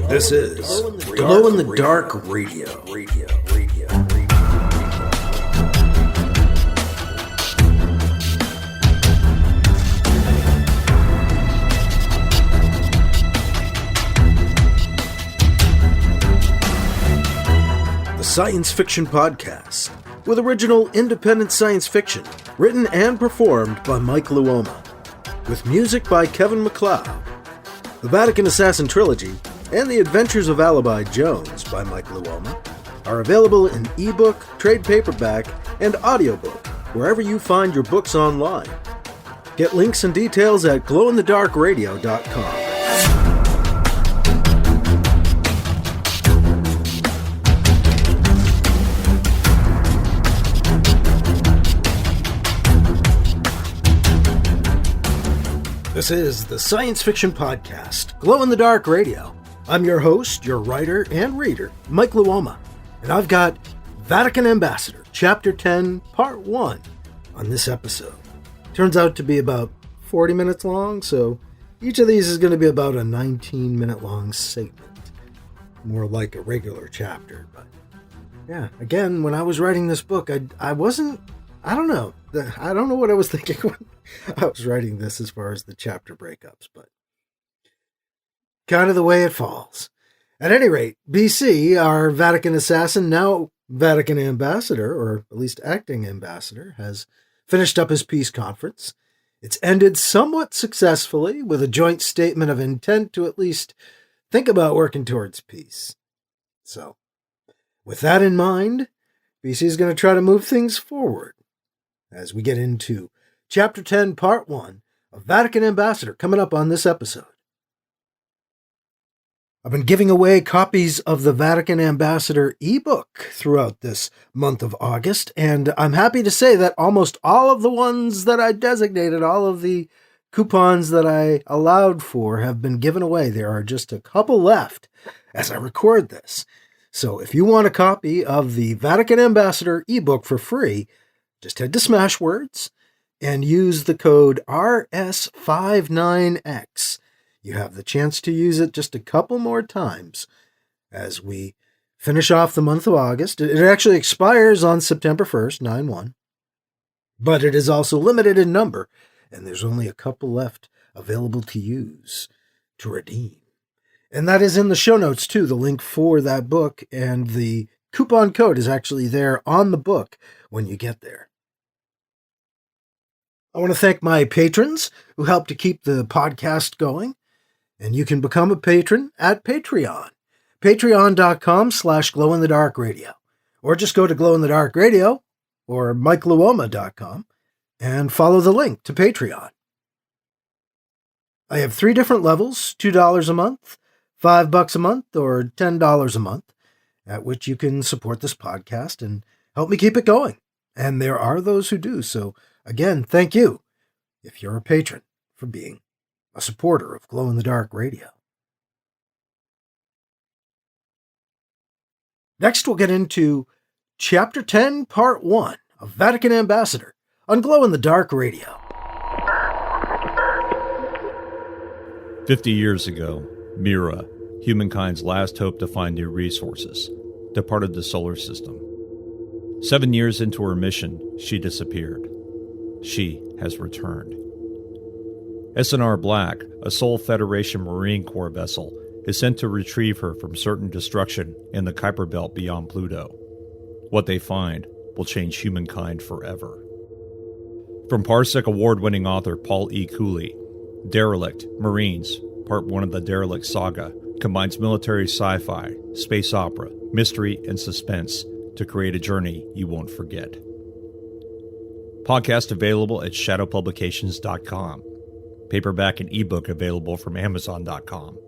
This is Glow in the Dark Radio. The science fiction podcast with original independent science fiction written and performed by Mike Luoma, with music by Kevin MacLeod. The Vatican Assassin Trilogy and The Adventures of Alibi Jones by Mike Luoma are available in ebook, trade paperback, and audiobook wherever you find your books online. Get links and details at glowinthedarkradio.com. This is the science fiction podcast, Glow in the Dark Radio. I'm your host, your writer and reader, Mike Luoma, and I've got Vatican Ambassador, Chapter 10, Part 1 on this episode. Turns out to be about 40 minutes long, so each of these is going to be about a 19-minute long segment. More like a regular chapter, but yeah, again, when I was writing this book, I don't know what I was thinking when I was writing this as far as the chapter breakups, but kind of the way it falls. At any rate, BC, our Vatican assassin, now Vatican ambassador, or at least acting ambassador, has finished up his peace conference. It's ended somewhat successfully with a joint statement of intent to at least think about working towards peace. So, with that in mind, BC is going to try to move things forward as we get into Chapter 10, Part 1 of Vatican Ambassador, coming up on this episode. I've been giving away copies of the Vatican Ambassador ebook throughout this month of August, and I'm happy to say that almost all of the ones that I designated, all of the coupons that I allowed for, have been given away. There are just a couple left as I record this. So if you want a copy of the Vatican Ambassador ebook for free, just head to Smashwords and use the code RS59X. You have the chance to use it just a couple more times as we finish off the month of August. It actually expires on September 1st, 9/1. But it is also limited in number, and there's only a couple left available to use, to redeem. And that is in the show notes, too, the link for that book, and the coupon code is actually there on the book when you get there. I want to thank my patrons who help to keep the podcast going. And you can become a patron at Patreon. Patreon.com/glowinthedarkradio. Or just go to Glow in the Dark Radio or MikeLuoma.com and follow the link to Patreon. I have 3 different levels, $2 a month, $5 a month, or $10 a month, at which you can support this podcast and help me keep it going. And there are those who do. So again, thank you, if you're a patron, for being a supporter of Glow in the Dark Radio. Next, we'll get into Chapter 10, Part 1 of Vatican Ambassador on Glow in the Dark Radio. 50 years ago, Mira, humankind's last hope to find new resources, departed the solar system. 7 years into her mission, she disappeared. She has returned. SNR Black, a Sol Federation Marine Corps vessel, is sent to retrieve her from certain destruction in the Kuiper Belt beyond Pluto. What they find will change humankind forever. From Parsec award-winning author Paul E. Cooley, Derelict, Marines, Part 1 of the Derelict Saga, combines military sci-fi, space opera, mystery, and suspense to create a journey you won't forget. Podcast available at shadowpublications.com. Paperback and ebook available from Amazon.com.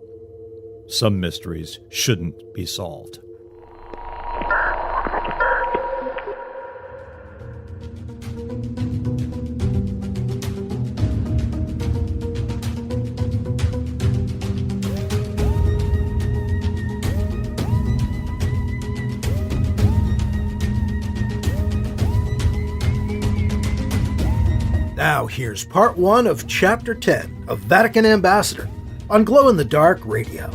Some mysteries shouldn't be solved. Now here's part 1 of Chapter 10 of Vatican Ambassador on Glow in the Dark Radio.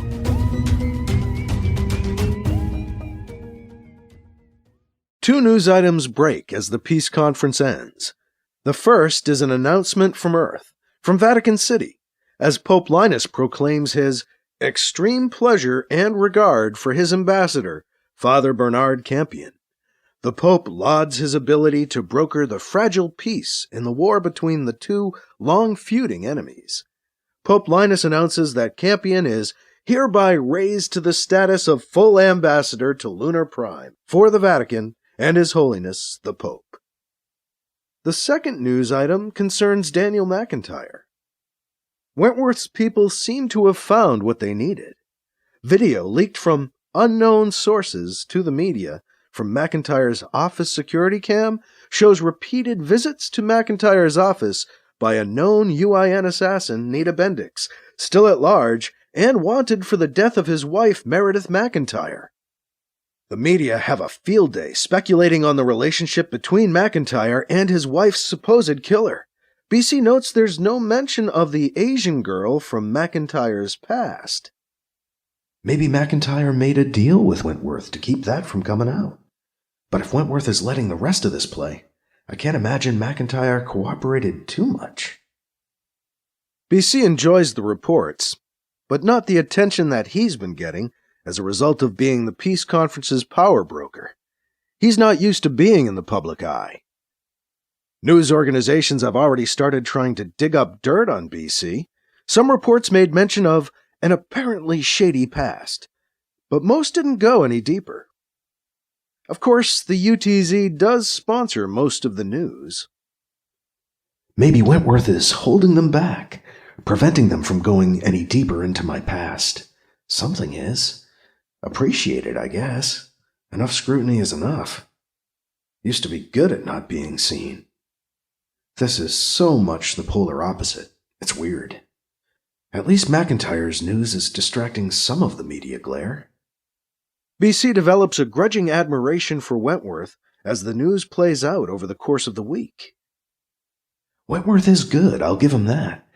Two news items break as the peace conference ends. The first is an announcement from Earth, from Vatican City, as Pope Linus proclaims his extreme pleasure and regard for his ambassador, Father Bernard Campion. The Pope lauds his ability to broker the fragile peace in the war between the two long-feuding enemies. Pope Linus announces that Campion is hereby raised to the status of full ambassador to Lunar Prime for the Vatican and His Holiness the Pope. The second news item concerns Daniel McIntyre. Wentworth's people seem to have found what they needed. Video leaked from unknown sources to the media from McIntyre's office security cam shows repeated visits to McIntyre's office by a known UIN assassin, Nita Bendix, still at large and wanted for the death of his wife, Meredith McIntyre. The media have a field day speculating on the relationship between McIntyre and his wife's supposed killer. BC notes there's no mention of the Asian girl from McIntyre's past. Maybe McIntyre made a deal with Wentworth to keep that from coming out. But if Wentworth is letting the rest of this play, I can't imagine McIntyre cooperated too much. BC enjoys the reports, but not the attention that he's been getting as a result of being the peace conference's power broker. He's not used to being in the public eye. News organizations have already started trying to dig up dirt on BC. Some reports made mention of an apparently shady past, but most didn't go any deeper. Of course, the UTZ does sponsor most of the news. Maybe Wentworth is holding them back, preventing them from going any deeper into my past. Something is. Appreciate it, I guess. Enough scrutiny is enough. Used to be good at not being seen. This is so much the polar opposite. It's weird. At least McIntyre's news is distracting some of the media glare. BC develops a grudging admiration for Wentworth as the news plays out over the course of the week. Wentworth is good, I'll give him that.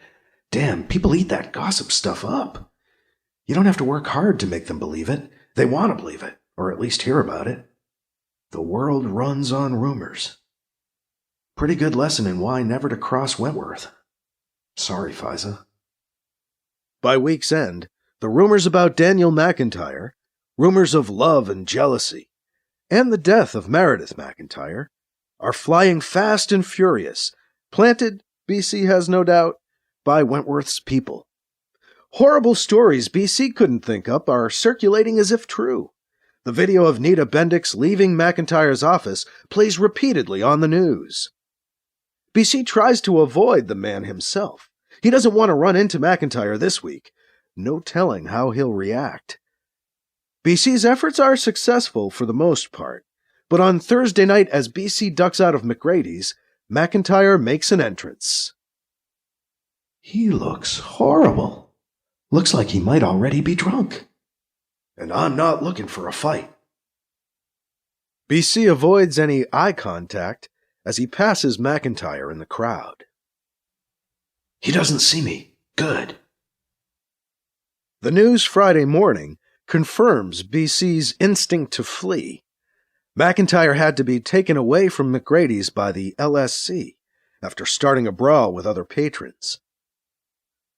Damn, people eat that gossip stuff up. You don't have to work hard to make them believe it. They want to believe it, or at least hear about it. The world runs on rumors. Pretty good lesson in why never to cross Wentworth. Sorry, Fiza. By week's end, the rumors about Daniel McIntyre, rumors of love and jealousy, and the death of Meredith McIntyre are flying fast and furious, planted, BC has no doubt, by Wentworth's people. Horrible stories BC couldn't think up are circulating as if true. The video of Nita Bendix leaving McIntyre's office plays repeatedly on the news. BC tries to avoid the man himself. He doesn't want to run into McIntyre this week. No telling how he'll react. BC's efforts are successful for the most part, but on Thursday night as BC ducks out of McGrady's, McIntyre makes an entrance. He looks horrible. Looks like he might already be drunk. And I'm not looking for a fight. BC avoids any eye contact as he passes McIntyre in the crowd. He doesn't see me. Good. The news Friday morning confirms BC's instinct to flee. McIntyre had to be taken away from McGrady's by the LSC after starting a brawl with other patrons.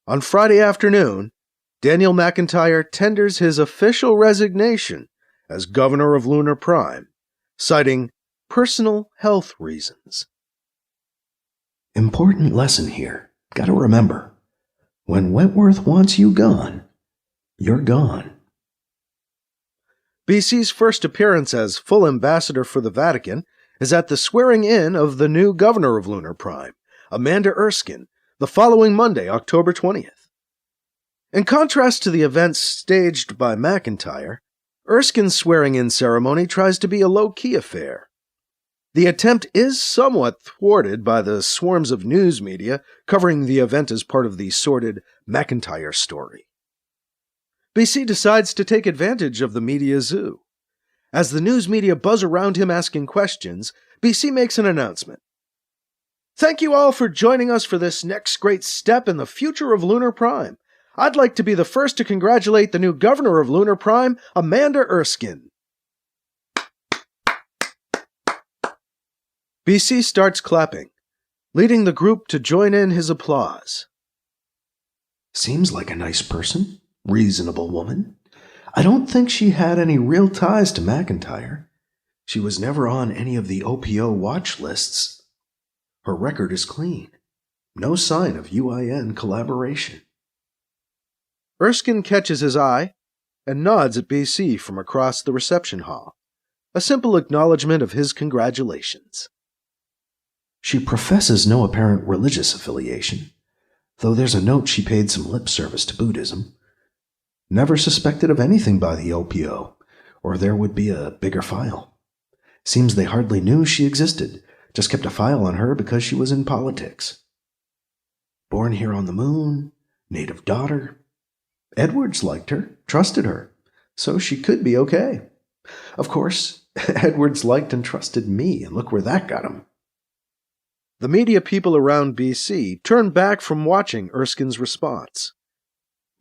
On Friday afternoon, Daniel McIntyre tenders his official resignation as governor of Lunar Prime, citing personal health reasons. Important lesson here. Gotta remember, when Wentworth wants you gone, you're gone. BC's first appearance as full ambassador for the Vatican is at the swearing-in of the new governor of Lunar Prime, Amanda Erskine, the following Monday, October 20th. In contrast to the events staged by McIntyre, Erskine's swearing-in ceremony tries to be a low-key affair. The attempt is somewhat thwarted by the swarms of news media covering the event as part of the sordid McIntyre story. BC decides to take advantage of the media zoo. As the news media buzz around him asking questions, BC makes an announcement. Thank you all for joining us for this next great step in the future of Lunar Prime. I'd like to be the first to congratulate the new governor of Lunar Prime, Amanda Erskine. BC starts clapping, leading the group to join in his applause. Seems like a nice person, reasonable woman. I don't think she had any real ties to McIntyre. She was never on any of the OPO watch lists. Her record is clean. No sign of UIN collaboration. Erskine catches his eye and nods at BC from across the reception hall, a simple acknowledgement of his congratulations. She professes no apparent religious affiliation, though there's a note she paid some lip service to Buddhism. Never suspected of anything by the OPO, or there would be a bigger file. Seems they hardly knew she existed, just kept a file on her because she was in politics. Born here on the moon, native daughter. Edwards liked her, trusted her, so she could be okay. Of course, Edwards liked and trusted me, and look where that got him. The media people around BC turn back from watching Erskine's response.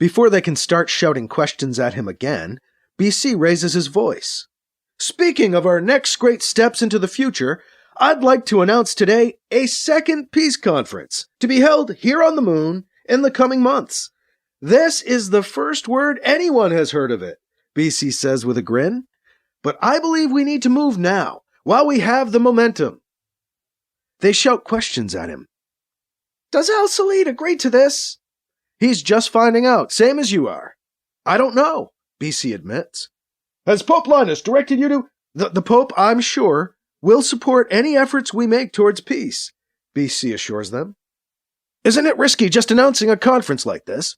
Before they can start shouting questions at him again, BC raises his voice. Speaking of our next great steps into the future, I'd like to announce today a second peace conference to be held here on the moon in the coming months. This is the first word anyone has heard of it, BC says with a grin. But I believe we need to move now, while we have the momentum. They shout questions at him. Does Al Salid agree to this? He's just finding out, same as you are. I don't know, BC admits. Has Pope Linus directed you to... The Pope, I'm sure, will support any efforts we make towards peace, BC assures them. Isn't it risky just announcing a conference like this?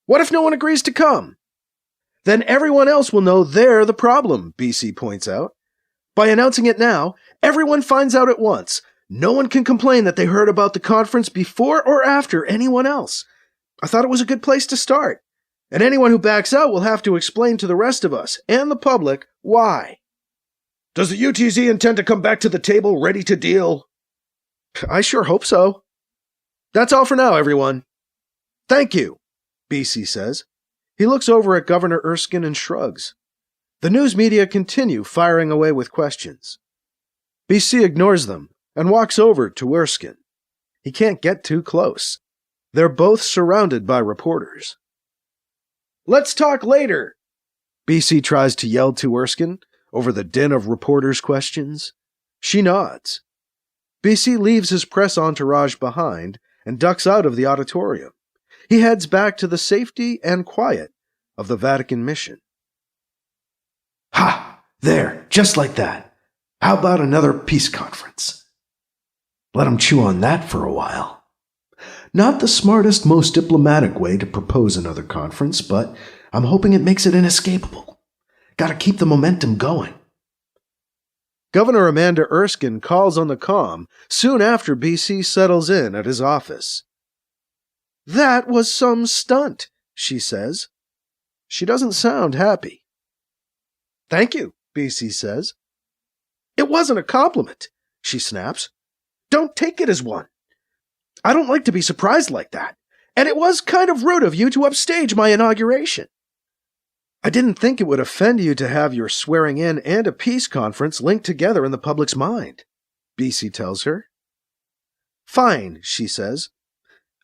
What if no one agrees to come? Then everyone else will know they're the problem, BC points out. By announcing it now, everyone finds out at once. No one can complain that they heard about the conference before or after anyone else. I thought it was a good place to start. And anyone who backs out will have to explain to the rest of us and the public why. Does the UTZ intend to come back to the table ready to deal? I sure hope so. That's all for now, everyone. Thank you, BC says. He looks over at Governor Erskine and shrugs. The news media continue firing away with questions. BC ignores them and walks over to Erskine. He can't get too close. They're both surrounded by reporters. Let's talk later, BC tries to yell to Erskine over the din of reporters' questions. She nods. BC leaves his press entourage behind and ducks out of the auditorium. He heads back to the safety and quiet of the Vatican mission. Ha! There, just like that. How about another peace conference? Let 'em chew on that for a while. Not the smartest, most diplomatic way to propose another conference, but I'm hoping it makes it inescapable. Gotta keep the momentum going. Governor Amanda Erskine calls on the comm soon after BC settles in at his office. That was some stunt, she says. She doesn't sound happy. Thank you, BC says. It wasn't a compliment, she snaps. Don't take it as one. I don't like to be surprised like that, and it was kind of rude of you to upstage my inauguration. I didn't think it would offend you to have your swearing in and a peace conference linked together in the public's mind, BC tells her. Fine, she says.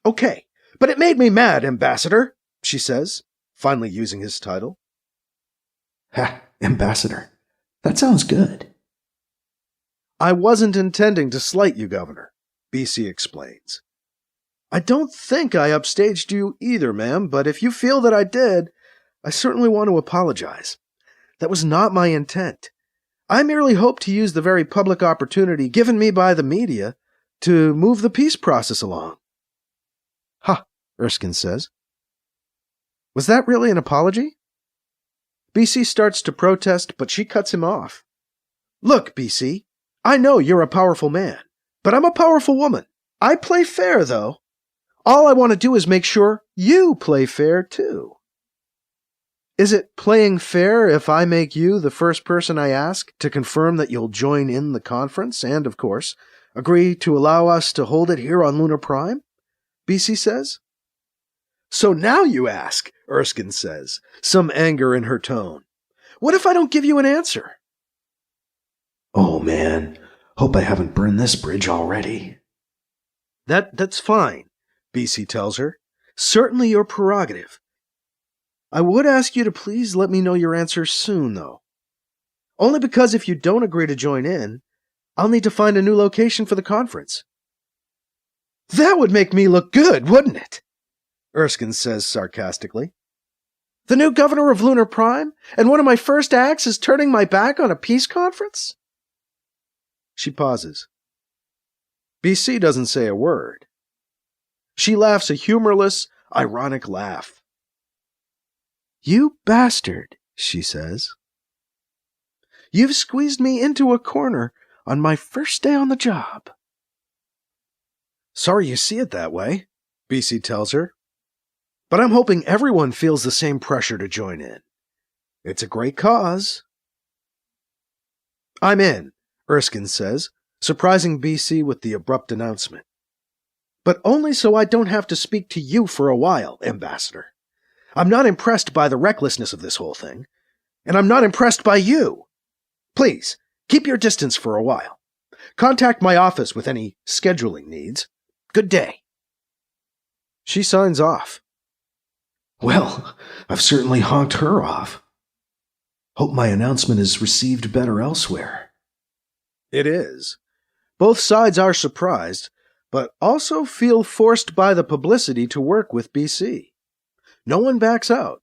Okay, but it made me mad, Ambassador, she says, finally using his title. Ha, Ambassador. That sounds good. I wasn't intending to slight you, Governor, BC explains. I don't think I upstaged you either, ma'am, but if you feel that I did, I certainly want to apologize. That was not my intent. I merely hoped to use the very public opportunity given me by the media to move the peace process along. Ha, Erskine says. Was that really an apology? BC starts to protest, but she cuts him off. Look, BC, I know you're a powerful man, but I'm a powerful woman. I play fair, though. All I want to do is make sure you play fair, too. Is it playing fair if I make you the first person I ask to confirm that you'll join in the conference and, of course, agree to allow us to hold it here on Lunar Prime? BC says. So now you ask, Erskine says, some anger in her tone. What if I don't give you an answer? Oh, man. Hope I haven't burned this bridge already. That's fine, BC tells her. Certainly your prerogative. I would ask you to please let me know your answer soon, though. Only because if you don't agree to join in, I'll need to find a new location for the conference. That would make me look good, wouldn't it? Erskine says sarcastically. The new governor of Lunar Prime, and one of my first acts is turning my back on a peace conference? She pauses. BC doesn't say a word. She laughs a humorless, ironic laugh. You bastard, she says. You've squeezed me into a corner on my first day on the job. Sorry you see it that way, BC tells her. But I'm hoping everyone feels the same pressure to join in. It's a great cause. I'm in, Erskine says, surprising BC with the abrupt announcement. But only so I don't have to speak to you for a while, Ambassador. I'm not impressed by the recklessness of this whole thing, and I'm not impressed by you. Please, keep your distance for a while. Contact my office with any scheduling needs. Good day. She signs off. Well, I've certainly honked her off. Hope my announcement is received better elsewhere. It is. Both sides are surprised, but also feel forced by the publicity to work with BC. No one backs out.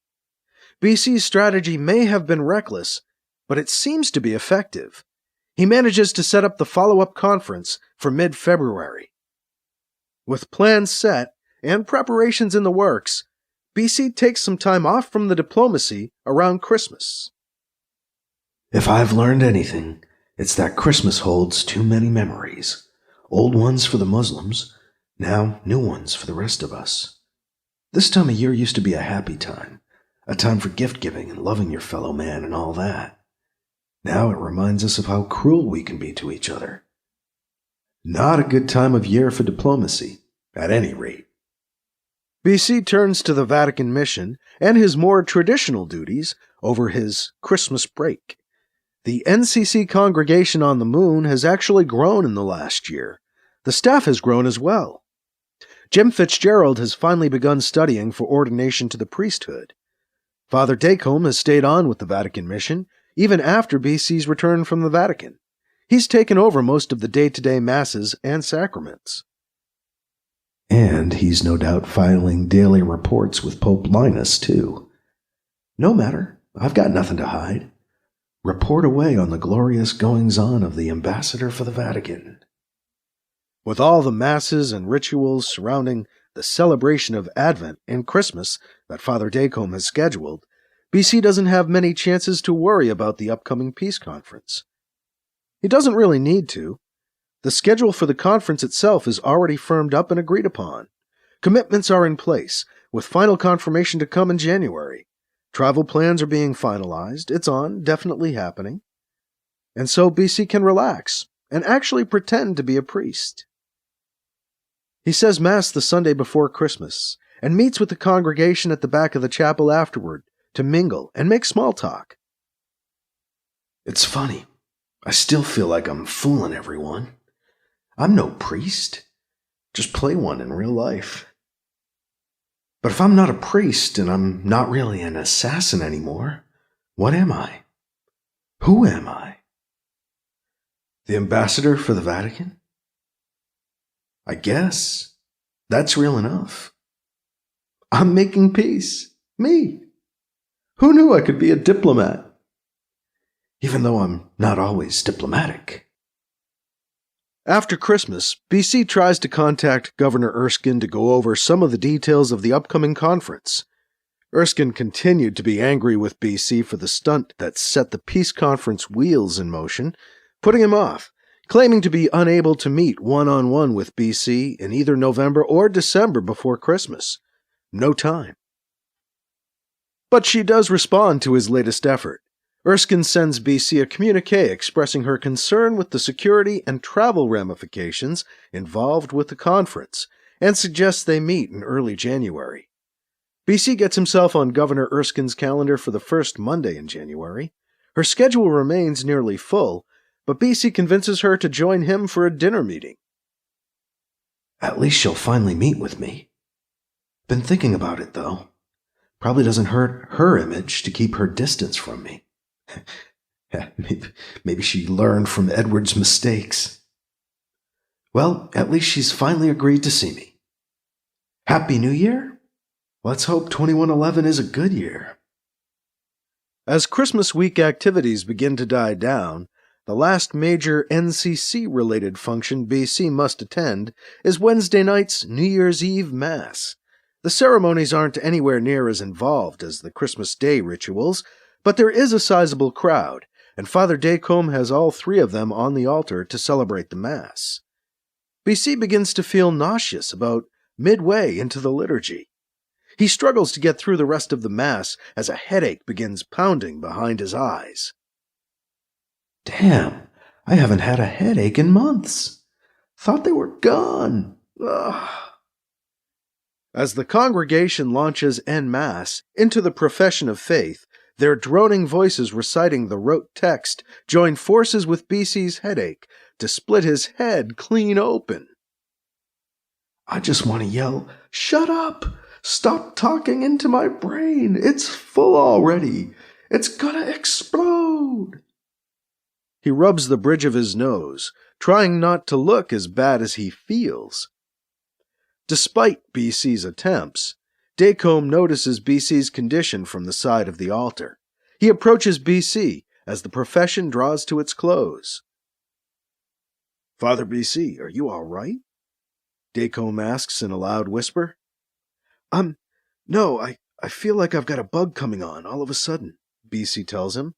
BC's strategy may have been reckless, but it seems to be effective. He manages to set up the follow-up conference for mid-February. With plans set and preparations in the works, BC takes some time off from the diplomacy around Christmas. If I've learned anything, it's that Christmas holds too many memories. Old ones for the Muslims, now new ones for the rest of us. This time of year used to be a happy time, a time for gift-giving and loving your fellow man and all that. Now it reminds us of how cruel we can be to each other. Not a good time of year for diplomacy, at any rate. BC turns to the Vatican mission and his more traditional duties over his Christmas break. The NCC congregation on the moon has actually grown in the last year. The staff has grown as well. Jim Fitzgerald has finally begun studying for ordination to the priesthood. Father Dacombe has stayed on with the Vatican mission, even after BC's return from the Vatican. He's taken over most of the day-to-day masses and sacraments. And he's no doubt filing daily reports with Pope Linus, too. No matter, I've got nothing to hide. Report away on the glorious goings-on of the ambassador for the Vatican. With all the masses and rituals surrounding the celebration of Advent and Christmas that Father Dacombe has scheduled, BC doesn't have many chances to worry about the upcoming peace conference. He doesn't really need to. The schedule for the conference itself is already firmed up and agreed upon. Commitments are in place, with final confirmation to come in January. Travel plans are being finalized. It's on, definitely happening. And so BC can relax and actually pretend to be a priest. He says Mass the Sunday before Christmas and meets with the congregation at the back of the chapel afterward to mingle and make small talk. It's funny. I still feel like I'm fooling everyone. I'm no priest. Just play one in real life. But if I'm not a priest and I'm not really an assassin anymore, what am I? Who am I? The ambassador for the Vatican? I guess that's real enough. I'm making peace. Me. Who knew I could be a diplomat? Even though I'm not always diplomatic. After Christmas, BC tries to contact Governor Erskine to go over some of the details of the upcoming conference. Erskine continued to be angry with BC for the stunt that set the peace conference wheels in motion, putting him off, claiming to be unable to meet one-on-one with BC in either November or December before Christmas. No time. But she does respond to his latest effort. Erskine sends BC a communiqué expressing her concern with the security and travel ramifications involved with the conference, and suggests they meet in early January. BC gets himself on Governor Erskine's calendar for the first Monday in January. Her schedule remains nearly full, but BC convinces her to join him for a dinner meeting. At least she'll finally meet with me. Been thinking about it, though. Probably doesn't hurt her image to keep her distance from me. Maybe she learned from Edward's mistakes. Well, at least she's finally agreed to see me. Happy New Year? Let's hope 2111 is a good year. As Christmas week activities begin to die down, the last major NCC-related function BC must attend is Wednesday night's New Year's Eve Mass. The ceremonies aren't anywhere near as involved as the Christmas Day rituals, but there is a sizable crowd, and Father Dacombe has all three of them on the altar to celebrate the Mass. BC begins to feel nauseous about midway into the liturgy. He struggles to get through the rest of the Mass as a headache begins pounding behind his eyes. Damn, I haven't had a headache in months. Thought they were gone. Ugh. As the congregation launches en masse into the profession of faith, their droning voices reciting the rote text join forces with BC's headache to split his head clean open. I just want to yell, "Shut up! Stop talking into my brain! It's full already! It's gonna explode!" He rubs the bridge of his nose, trying not to look as bad as he feels. Despite BC's attempts, Dacombe notices BC's condition from the side of the altar. He approaches BC as the profession draws to its close. "Father BC, are you all right?" Dacombe asks in a loud whisper. No, I feel like I've got a bug coming on all of a sudden," BC tells him.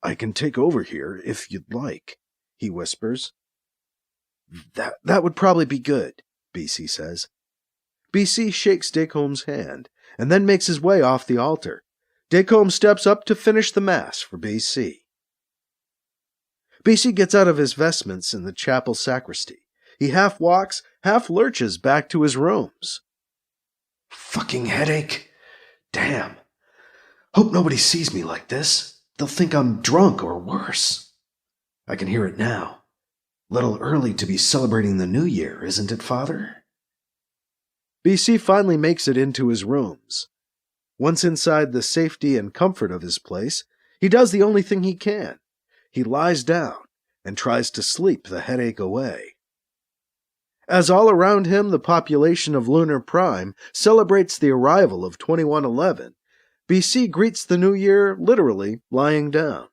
"I can take over here if you'd like," he whispers. That would probably be good," BC says. BC shakes Dacombe's hand and then makes his way off the altar. Dacombe steps up to finish the Mass for BC. BC gets out of his vestments in the chapel sacristy. He half walks, half lurches back to his rooms. Fucking headache. Damn. Hope nobody sees me like this. They'll think I'm drunk or worse. I can hear it now. Little early to be celebrating the New Year, isn't it, Father? BC finally makes it into his rooms. Once inside the safety and comfort of his place, he does the only thing he can. He lies down and tries to sleep the headache away. As all around him the population of Lunar Prime celebrates the arrival of 2111, BC greets the new year literally lying down,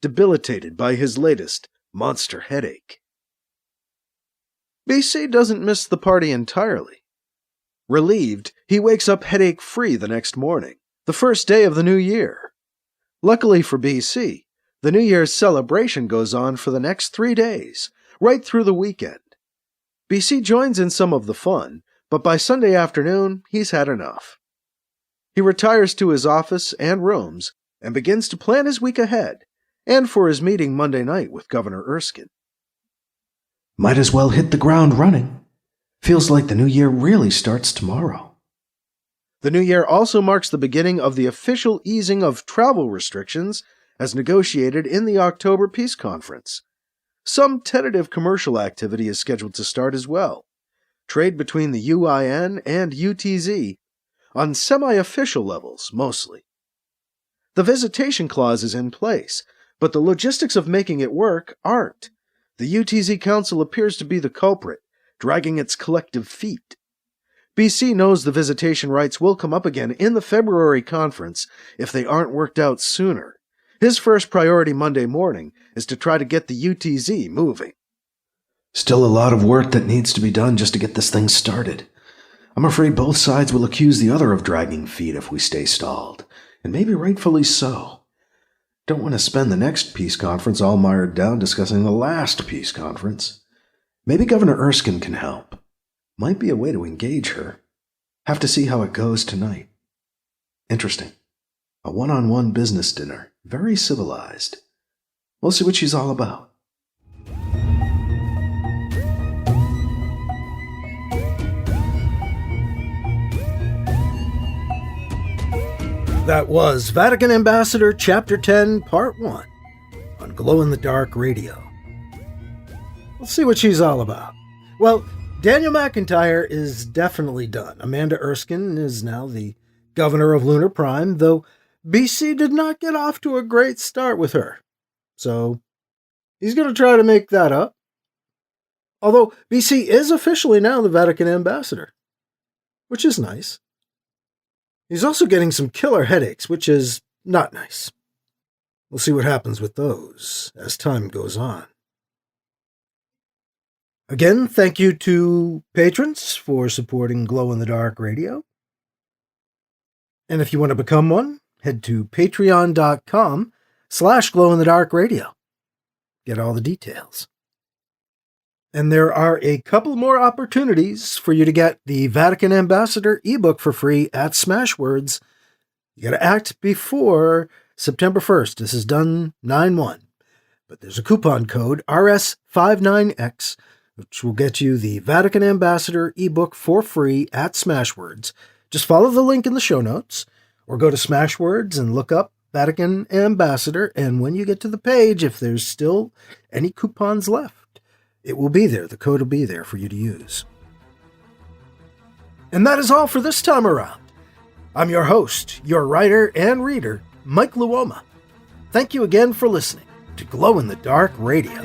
debilitated by his latest monster headache. BC doesn't miss the party entirely. Relieved, he wakes up headache-free the next morning, the first day of the new year. Luckily for BC, the New Year's celebration goes on for the next 3 days, right through the weekend. BC joins in some of the fun, but by Sunday afternoon, he's had enough. He retires to his office and rooms and begins to plan his week ahead, and for his meeting Monday night with Governor Erskine. Might as well hit the ground running. Feels like the new year really starts tomorrow. The new year also marks the beginning of the official easing of travel restrictions as negotiated in the October Peace Conference. Some tentative commercial activity is scheduled to start as well. Trade between the UIN and UTZ, on semi-official levels mostly. The visitation clause is in place, but the logistics of making it work aren't. The UTZ Council appears to be the culprit, dragging its collective feet. BC knows the visitation rights will come up again in the February conference if they aren't worked out sooner. His first priority Monday morning is to try to get the UTZ moving. Still a lot of work that needs to be done just to get this thing started. I'm afraid both sides will accuse the other of dragging feet if we stay stalled, and maybe rightfully so. Don't want to spend the next peace conference all mired down discussing the last peace conference. Maybe Governor Erskine can help. Might be a way to engage her. Have to see how it goes tonight. Interesting. A one-on-one business dinner. Very civilized. We'll see what she's all about. That was Vatican Ambassador Chapter 10, Part 1, on on Glow in the Dark Radio. Let's see what she's all about. Well, Daniel McIntyre is definitely done. Amanda Erskine is now the governor of Lunar Prime, though BC did not get off to a great start with her. So he's going to try to make that up. Although BC is officially now the Vatican ambassador, which is nice. He's also getting some killer headaches, which is not nice. We'll see what happens with those as time goes on. Again, thank you to patrons for supporting Glow in the Dark Radio. And if you want to become one, head to patreon.com/glowinthedarkradio. Get all the details. And there are a couple more opportunities for you to get the Vatican Ambassador ebook for free at Smashwords. You got to act before September 1st. This is done 9/1. But there's a coupon code RS59X, which will get you the Vatican Ambassador ebook for free at Smashwords. Just follow the link in the show notes, or go to Smashwords and look up Vatican Ambassador, and when you get to the page, if there's still any coupons left, it will be there. The code will be there for you to use. And that is all for this time around. I'm your host, your writer and reader, Mike Luoma. Thank you again for listening to Glow in the Dark Radio.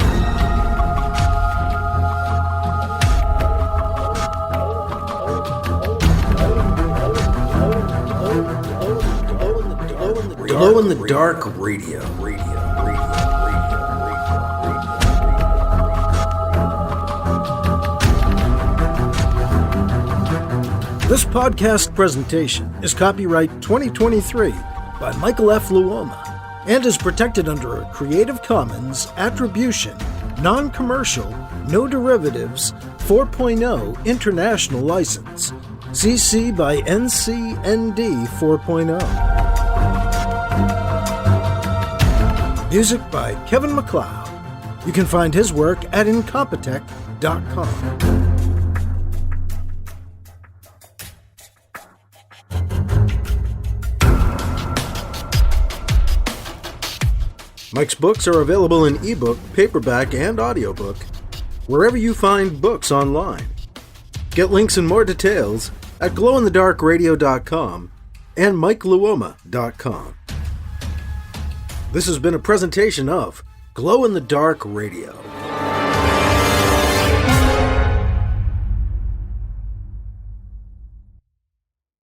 Glow in the Dark Radio. This podcast presentation is copyright 2023 by Michael F. Luoma and is protected under a Creative Commons Attribution, Non-Commercial, No Derivatives 4.0 International License, CC by NCND 4.0. Music by Kevin MacLeod. You can find his work at Incompetech.com. Mike's books are available in ebook, paperback, and audiobook, wherever you find books online. Get links and more details at glowinthedarkradio.com and mikeluoma.com. This has been a presentation of Glow in the Dark Radio.